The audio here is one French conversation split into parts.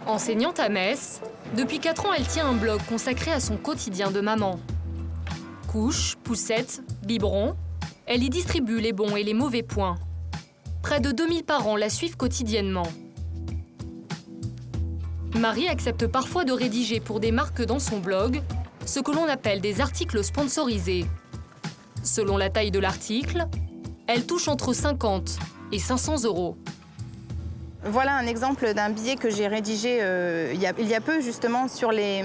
Enseignante à Metz, depuis 4 ans, elle tient un blog consacré à son quotidien de maman. Couches, poussettes, biberons, elle y distribue les bons et les mauvais points. Près de 2000 parents la suivent quotidiennement. Marie accepte parfois de rédiger pour des marques dans son blog ce que l'on appelle des articles sponsorisés. Selon la taille de l'article, elle touche entre 50 et 500 €. Voilà un exemple d'un billet que j'ai rédigé il y a peu justement sur les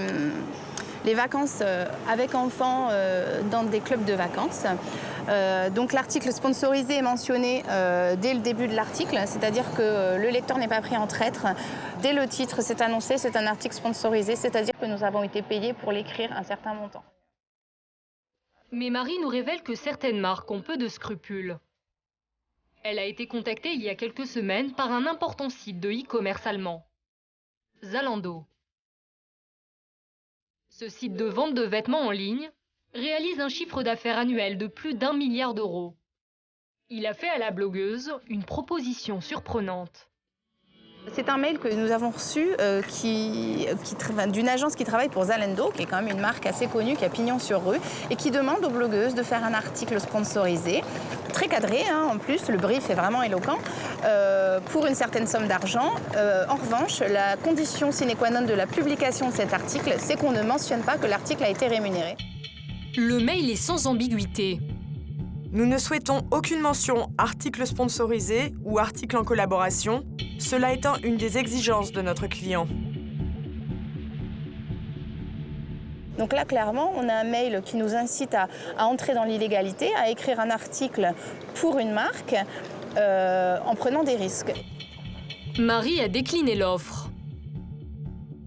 vacances avec enfants dans des clubs de vacances. Donc l'article sponsorisé est mentionné dès le début de l'article, c'est-à-dire que le lecteur n'est pas pris en traître. Dès le titre, c'est annoncé, c'est un article sponsorisé, c'est-à-dire que nous avons été payés pour l'écrire un certain montant. Mais Marie nous révèle que certaines marques ont peu de scrupules. Elle a été contactée il y a quelques semaines par un important site de e-commerce allemand, Zalando. Ce site de vente de vêtements en ligne réalise un chiffre d'affaires annuel de plus d'1 milliard d'euros. Il a fait à la blogueuse une proposition surprenante. C'est un mail que nous avons reçu d'une agence qui travaille pour Zalando, qui est quand même une marque assez connue, qui a pignon sur rue, et qui demande aux blogueuses de faire un article sponsorisé, très cadré, en plus, le brief est vraiment éloquent, pour une certaine somme d'argent. En revanche, la condition sine qua non de la publication de cet article, c'est qu'on ne mentionne pas que l'article a été rémunéré. Le mail est sans ambiguïté. Nous ne souhaitons aucune mention article sponsorisé ou article en collaboration, cela étant une des exigences de notre client. Donc là, clairement, on a un mail qui nous incite à entrer dans l'illégalité, à écrire un article pour une marque en prenant des risques. Marie a décliné l'offre.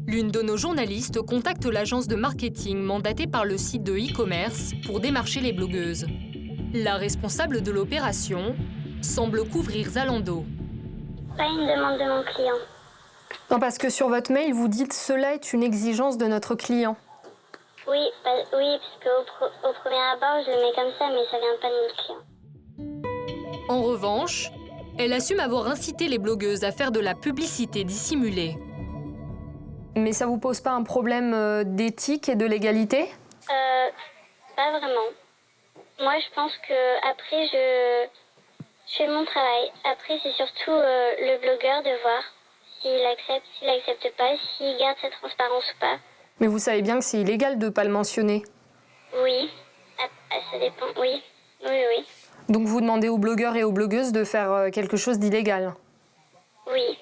L'une de nos journalistes contacte l'agence de marketing mandatée par le site de e-commerce pour démarcher les blogueuses. La responsable de l'opération semble couvrir Zalando. Pas une demande de mon client. Non, parce que sur votre mail, vous dites « Cela est une exigence de notre client ». Oui, parce qu'au premier abord, je le mets comme ça, mais ça vient pas de notre client. En revanche, elle assume avoir incité les blogueuses à faire de la publicité dissimulée. Mais ça vous pose pas un problème d'éthique et de légalité? Pas vraiment. Moi, je pense que après, je fais mon travail. Après, c'est surtout le blogueur de voir s'il accepte, s'il accepte pas, s'il garde sa transparence ou pas. Mais vous savez bien que c'est illégal de ne pas le mentionner. Oui, ça dépend, oui. Oui. Donc vous demandez aux blogueurs et aux blogueuses de faire quelque chose d'illégal? Oui,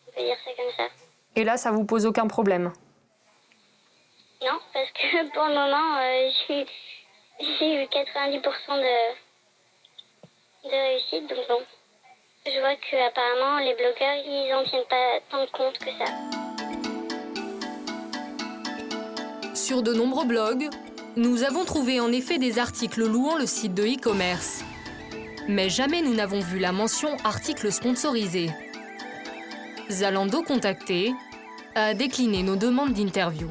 on peut dire ça comme ça. Et là, ça vous pose aucun problème? Non, parce que pour le moment, j'ai eu 90% de réussite, donc bon. Je vois qu'apparemment, les blogueurs, ils en tiennent pas tant compte que ça. Sur de nombreux blogs, nous avons trouvé en effet des articles louant le site de e-commerce. Mais jamais nous n'avons vu la mention « article sponsorisé ». Zalando contacté a décliné nos demandes d'interview.